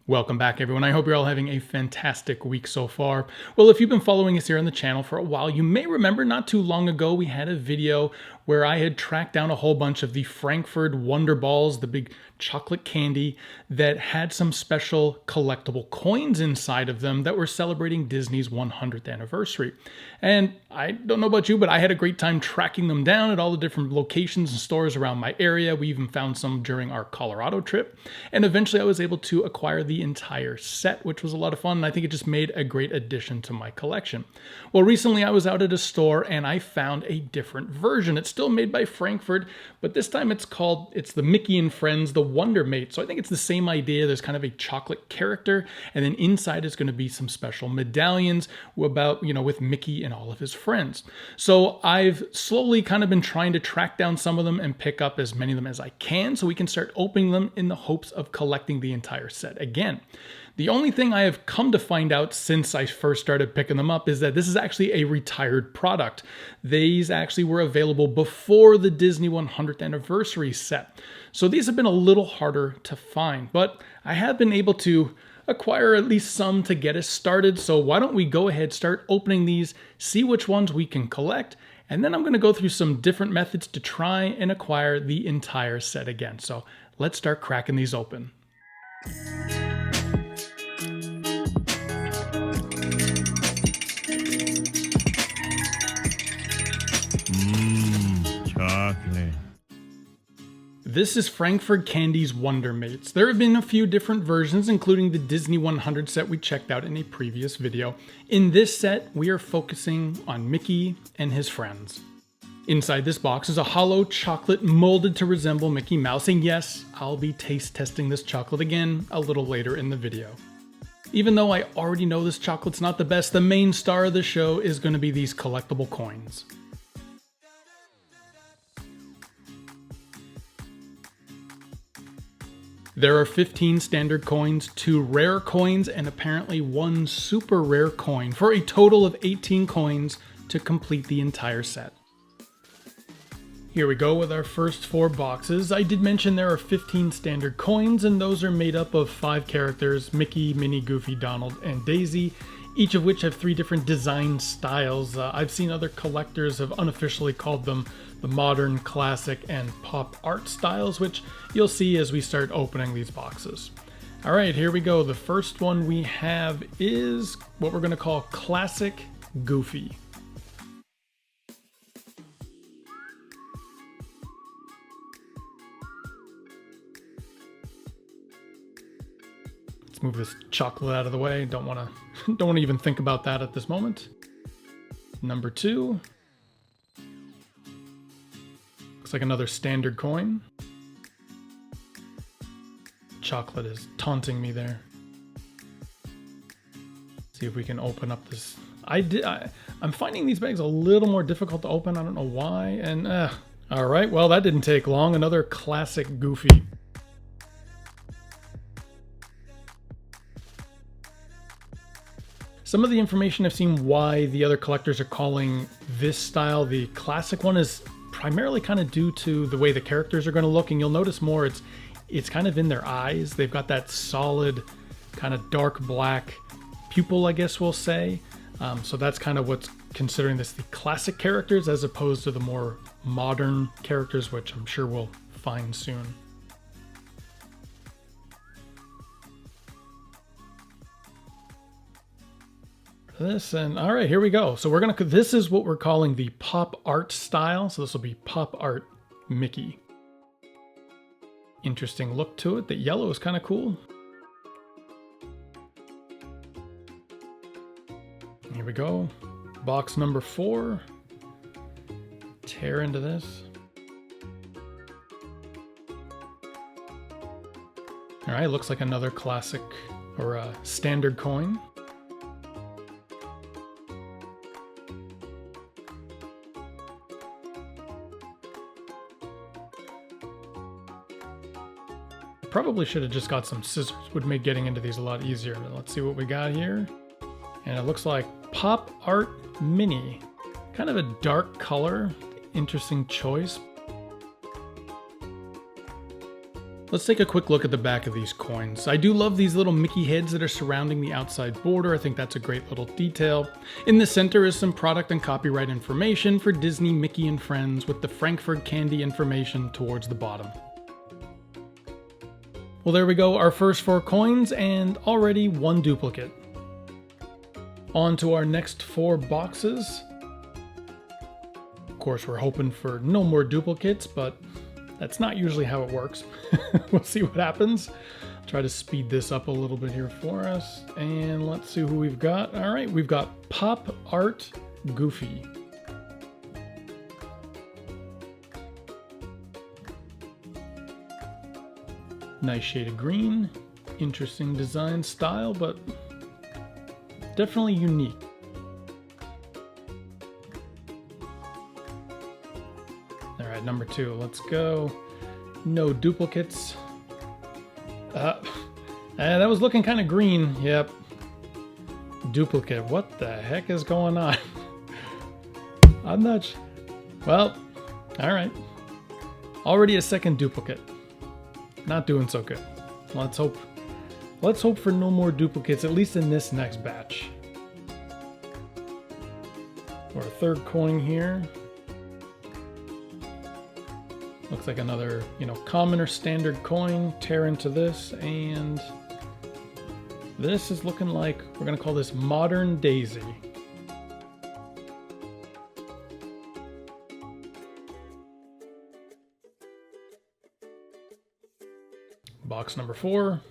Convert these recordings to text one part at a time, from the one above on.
Welcome back, everyone. I hope you're all having a fantastic week so far. Well, if you've been following us here on the channel for a while, you may remember not too long ago we had a video where I had tracked down a whole bunch of the Frankfurt Wonder Balls, the big chocolate candy that had some special collectible coins inside of them that were celebrating Disney's 100th anniversary. And I don't know about you, but I had a great time tracking them down at all the different locations and stores around my area. We even found some during our Colorado trip. And eventually I was able to acquire the entire set, which was a lot of fun. And I think it just made a great addition to my collection. Well, recently I was out at a store and I found a different version. It's still made by Frankfurt, but this time it's the Mickey and Friends, the Wonder Mate. So I think it's the same idea. There's kind of a chocolate character, and then inside is going to be some special medallions with Mickey and all of his friends. So I've slowly kind of been trying to track down some of them and pick up as many of them as I can so we can start opening them in the hopes of collecting the entire set again. The only thing I have come to find out since I first started picking them up is that this is actually a retired product. These actually were available before the Disney 100th anniversary set. So these have been a little harder to find, but I have been able to acquire at least some to get us started. So why don't we go ahead, start opening these, see which ones we can collect, and then I'm going to go through some different methods to try and acquire the entire set again. So let's start cracking these open. Chocolate. This is Frankfurt Candy's Wonder Mates. There have been a few different versions, including the Disney 100 set we checked out in a previous video. In this set, we are focusing on Mickey and his friends. Inside this box is a hollow chocolate molded to resemble Mickey Mouse, and yes, I'll be taste testing this chocolate again a little later in the video. Even though I already know this chocolate's not the best, the main star of the show is going to be these collectible coins. There are 15 standard coins, 2 rare coins, and apparently 1 super rare coin, for a total of 18 coins to complete the entire set. Here we go with our first 4 boxes. I did mention there are 15 standard coins, and those are made up of 5 characters: Mickey, Minnie, Goofy, Donald, and Daisy, each of which have 3 different design styles. I've seen other collectors have unofficially called them the modern, classic, and pop art styles, which you'll see as we start opening these boxes. All right, here we go. The first one we have is what we're going to call Classic Goofy. Let's move this chocolate out of the way. Don't want to even think about that at this moment. Number 2. Looks like another standard coin. Chocolate is taunting me there. See if we can open up this. I'm finding these bags a little more difficult to open. I don't know why. And all right, well, that didn't take long. Another Classic Goofy. Some of the information I've seen why the other collectors are calling this style the classic one is primarily kind of due to the way the characters are going to look, and you'll notice more it's kind of in their eyes. They've got that solid kind of dark black pupil, I guess we'll say. So that's kind of what's considering this the classic characters as opposed to the more modern characters, which I'm sure we'll find soon. This, and all right, here we go. So this is what we're calling the pop art style. So this will be pop art Mickey. Interesting look to it. The yellow is kind of cool. Here we go. Box number 4. Tear into this. All right, looks like another classic or a standard coin. Probably should have just got some scissors. Would make getting into these a lot easier. Let's see what we got here. And it looks like Pop Art Mini. Kind of a dark color. Interesting choice. Let's take a quick look at the back of these coins. I do love these little Mickey heads that are surrounding the outside border. I think that's a great little detail. In the center is some product and copyright information for Disney, Mickey, and Friends, with the Frankfurt candy information towards the bottom. Well, there we go, our first 4 coins, and already 1 duplicate. On to our next 4 boxes. Of course, we're hoping for no more duplicates, but that's not usually how it works. We'll see what happens. Try to speed this up a little bit here for us. And let's see who we've got. All right, we've got Pop Art Goofy. Nice shade of green. Interesting design style, but definitely unique. All right, number 2, let's go. No duplicates. That was looking kind of green. Yep. Duplicate. What the heck is going on? I'm not sure. Well, all right. Already a second duplicate. Not doing so good. Let's hope for no more duplicates, at least in this next batch. Our 3rd coin here. Looks like another, common or standard coin. Tear into this, and this is looking like, we're gonna call this Modern Daisy. Box number 4.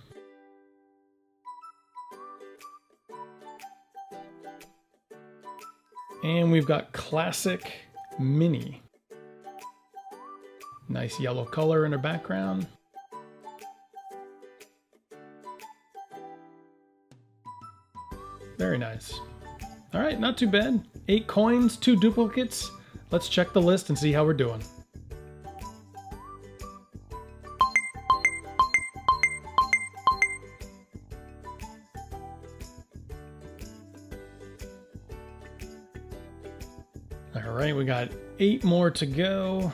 And we've got Classic Mini. Nice yellow color in the background. Very nice. All right, not too bad. 8 coins, 2 duplicates. Let's check the list and see how we're doing. All right, we got 8 more to go.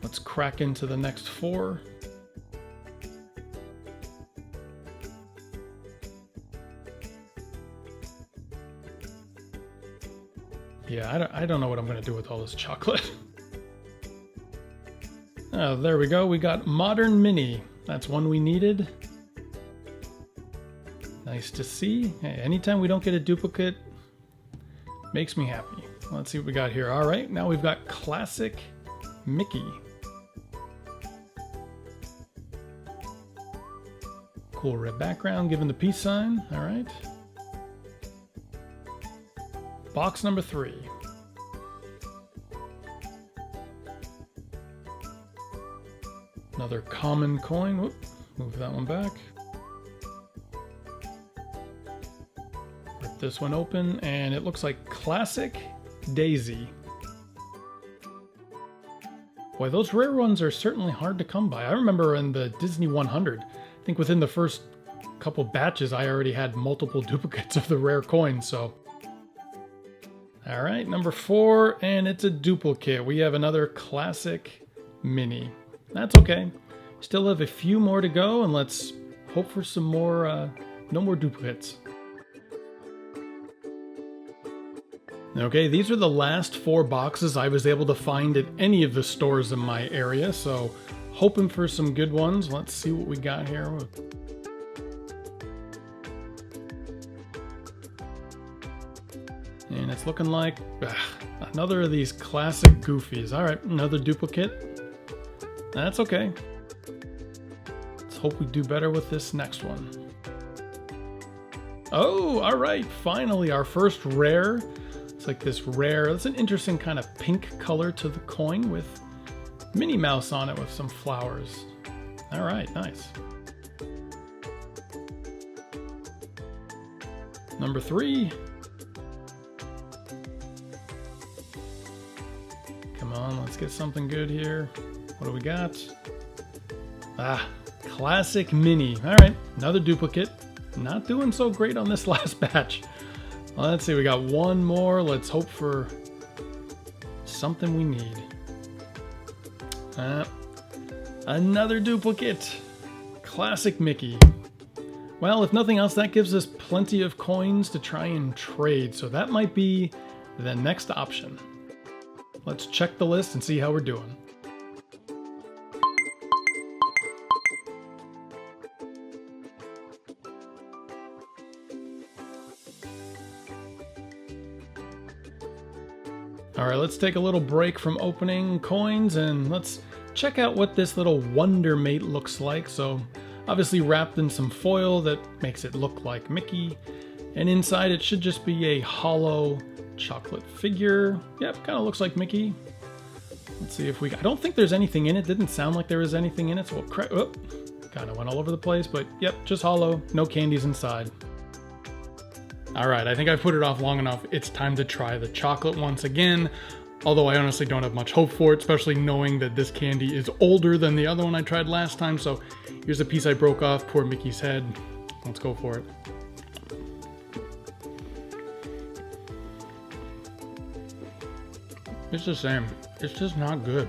Let's crack into the next 4. Yeah, I don't know what I'm going to do with all this chocolate. Oh, there we go. We got Modern Mini. That's one we needed. Nice to see. Hey, anytime we don't get a duplicate, makes me happy. Let's see what we got here. All right, now we've got Classic Mickey. Cool red background, given the peace sign. All right. Box number 3. Another common coin. Whoop, move that one back. Rip this one open, and it looks like Classic Daisy. Boy, those rare ones are certainly hard to come by. I remember in the Disney 100, I think within the first couple batches, I already had multiple duplicates of the rare coins, so. All right, number 4, and it's a duplicate. We have another Classic Mini. That's okay. Still have a few more to go, and let's hope for some more, no more duplicates. Okay, these are the last 4 boxes I was able to find at any of the stores in my area, so hoping for some good ones. Let's see what we got here. And it's looking like another of these classic Goofies. All right, another duplicate. That's okay. Let's hope we do better with this next one. Oh, all right, finally our first rare. It's like this rare, it's an interesting kind of pink color to the coin with Minnie Mouse on it with some flowers. All right, nice. Number 3. Come on, let's get something good here. What do we got? Classic Mini. All right, another duplicate. Not doing so great on this last batch. Well, let's see, we got one more. Let's hope for something we need. Another duplicate. Classic Mickey. Well, if nothing else, that gives us plenty of coins to try and trade, so that might be the next option. Let's check the list and see how we're doing. All right, let's take a little break from opening coins and let's check out what this little Wonder Mate looks like. So obviously wrapped in some foil that makes it look like Mickey. And inside it should just be a hollow chocolate figure. Yep, kind of looks like Mickey. Let's see if I don't think there's anything in it. Didn't sound like there was anything in it, so we'll kind of went all over the place, but yep, just hollow, no candies inside. All right, I think I've put it off long enough. It's time to try the chocolate once again, although I honestly don't have much hope for it, especially knowing that this candy is older than the other one I tried last time. So here's a piece I broke off, poor Mickey's head. Let's go for it. It's the same. It's just not good.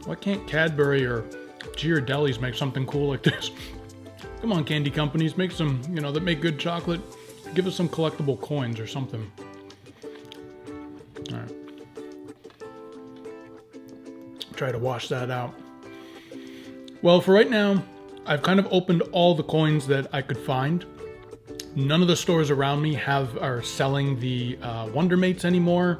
Why can't Cadbury or Ghirardelli's make something cool like this? Come on, candy companies, make some, that make good chocolate. Give us some collectible coins or something. All right. Try to wash that out. Well, for right now, I've kind of opened all the coins that I could find. None of the stores around me are selling the Wonder Mates anymore.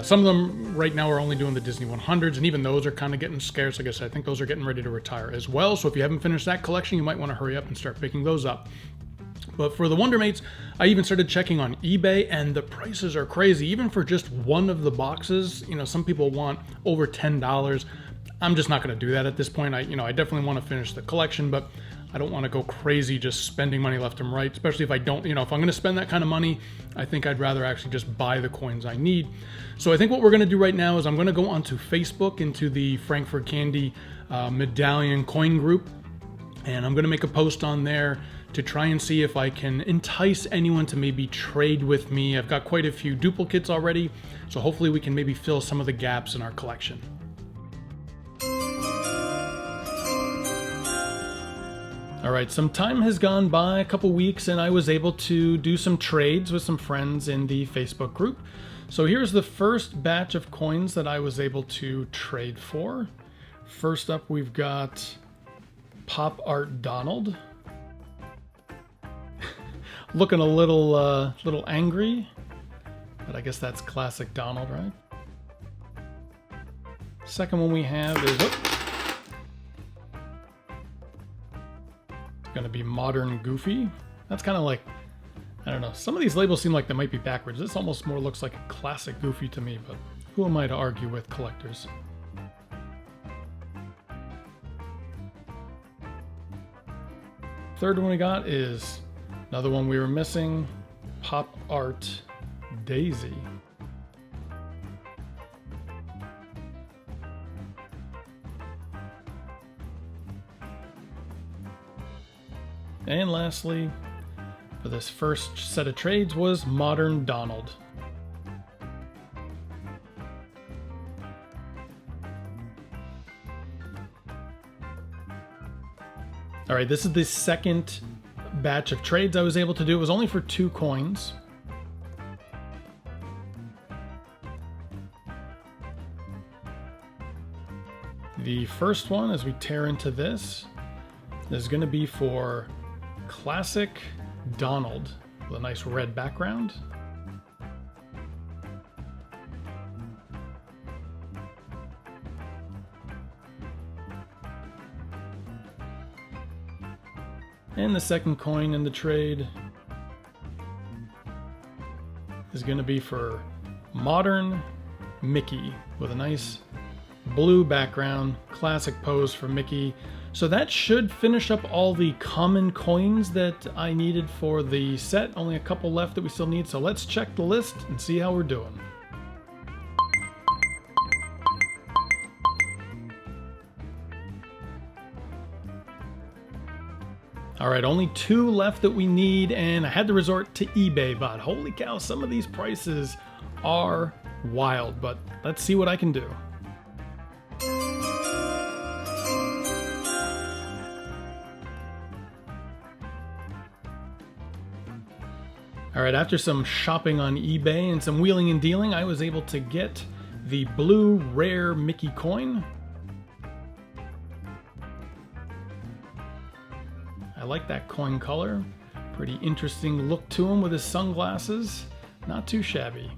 Some of them right now are only doing the Disney 100s, and even those are kind of getting scarce. Like I said, I think those are getting ready to retire as well. So if you haven't finished that collection, you might want to hurry up and start picking those up. But for the Wonder Mates, I even started checking on eBay, and the prices are crazy. Even for just one of the boxes, some people want over $10. I'm just not going to do that at this point. I definitely want to finish the collection, but I don't want to go crazy just spending money left and right, especially if I don't, if I'm going to spend that kind of money, I think I'd rather actually just buy the coins I need. So I think what we're going to do right now is I'm going to go onto Facebook into the Frankfurt Candy Medallion coin group, and I'm going to make a post on there to try and see if I can entice anyone to maybe trade with me. I've got quite a few duplicates already, so hopefully we can maybe fill some of the gaps in our collection. All right, some time has gone by, a couple weeks, and I was able to do some trades with some friends in the Facebook group. So here's the first batch of coins that I was able to trade for. First up, we've got Pop Art Donald. Looking a little angry, but I guess that's classic Donald, right? Second one we have is gonna be Modern Goofy. That's kind of like, I don't know, some of these labels seem like they might be backwards. This almost more looks like a classic Goofy to me, but who am I to argue with collectors? Third one we got is another one we were missing, Pop Art Daisy. And lastly, for this first set of trades was Modern Donald. All right, this is the second batch of trades I was able to do. It was only for 2 coins. The first one, as we tear into this, is going to be for Classic Donald with a nice red background. And the second coin in the trade is going to be for Modern Mickey with a nice blue background, classic pose for Mickey. So that should finish up all the common coins that I needed for the set. Only a couple left that we still need, so let's check the list and see how we're doing. All right, only 2 left that we need, and I had to resort to eBay, but holy cow, some of these prices are wild, but let's see what I can do. All right, after some shopping on eBay and some wheeling and dealing, I was able to get the blue rare Mickey coin. I like that coin color. Pretty interesting look to him with his sunglasses. Not too shabby.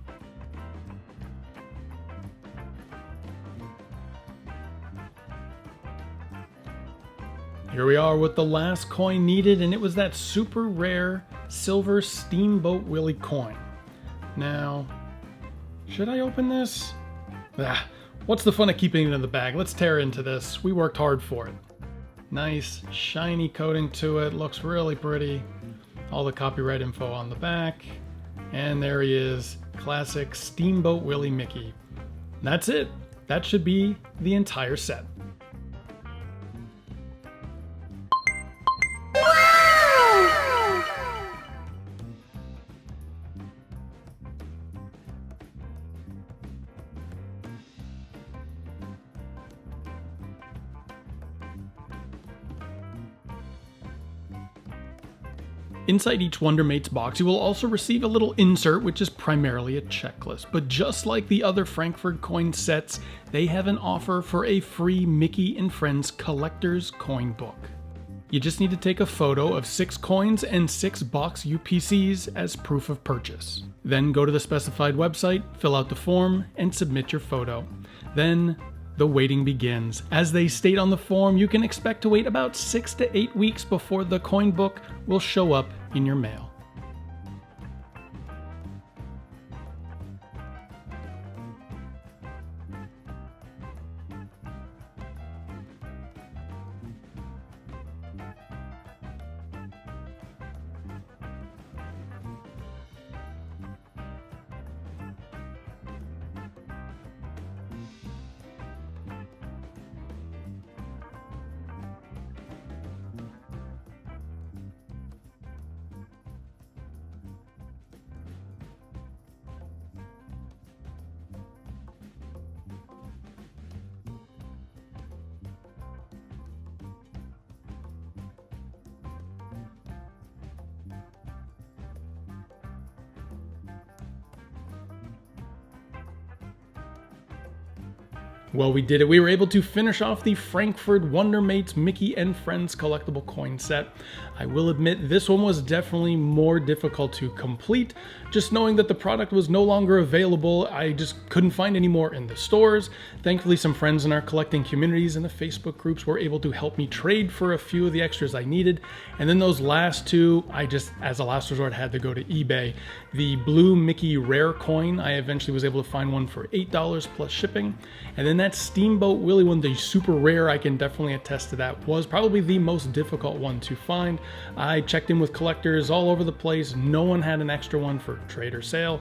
Here we are with the last coin needed, and it was that super rare silver Steamboat Willie coin. Now, should I open this? What's the fun of keeping it in the bag? Let's tear into this. We worked hard for it. Nice shiny coating to it, looks really pretty. All the copyright info on the back. And there he is, classic Steamboat Willie Mickey. That's it. That should be the entire set. Inside each Wondermates box, you will also receive a little insert, which is primarily a checklist. But just like the other Frankfurt coin sets, they have an offer for a free Mickey and Friends Collector's Coin Book. You just need to take a photo of 6 coins and 6 box UPCs as proof of purchase. Then go to the specified website, fill out the form, and submit your photo. Then the waiting begins. As they state on the form, you can expect to wait about 6 to 8 weeks before the coin book will show up in your mail. Well, we did it. We were able to finish off the Frankfurt Wondermates Mickey and Friends collectible coin set. I will admit this one was definitely more difficult to complete. Just knowing that the product was no longer available, I just couldn't find any more in the stores. Thankfully, some friends in our collecting communities and the Facebook groups were able to help me trade for a few of the extras I needed. And then those last two, I just, as a last resort, had to go to eBay. The blue Mickey rare coin, I eventually was able to find one for $8 plus shipping. And then that Steamboat Willie one, the super rare, I can definitely attest to that, was probably the most difficult one to find. I checked in with collectors all over the place. No one had an extra one for trade or sale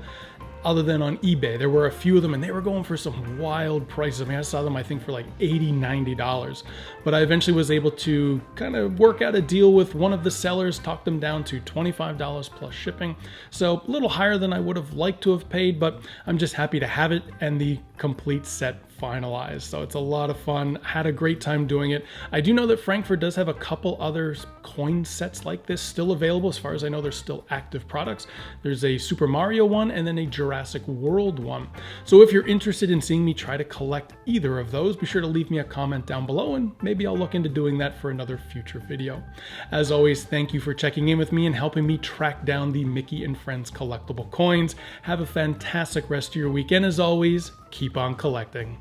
other than on eBay. There were a few of them and they were going for some wild prices. I mean, I saw them, I think, for like $80, $90. But I eventually was able to kind of work out a deal with one of the sellers, talk them down to $25 plus shipping. So a little higher than I would have liked to have paid, but I'm just happy to have it and the complete set finalized. So it's a lot of fun. Had a great time doing it. I do know that Frankfurt does have a couple other coin sets like this still available. As far as I know, there's still active products. There's a Super Mario one and then a Jurassic World one. So if you're interested in seeing me try to collect either of those, be sure to leave me a comment down below and maybe I'll look into doing that for another future video. As always, thank you for checking in with me and helping me track down the Mickey and Friends collectible coins. Have a fantastic rest of your week, and as always, keep on collecting.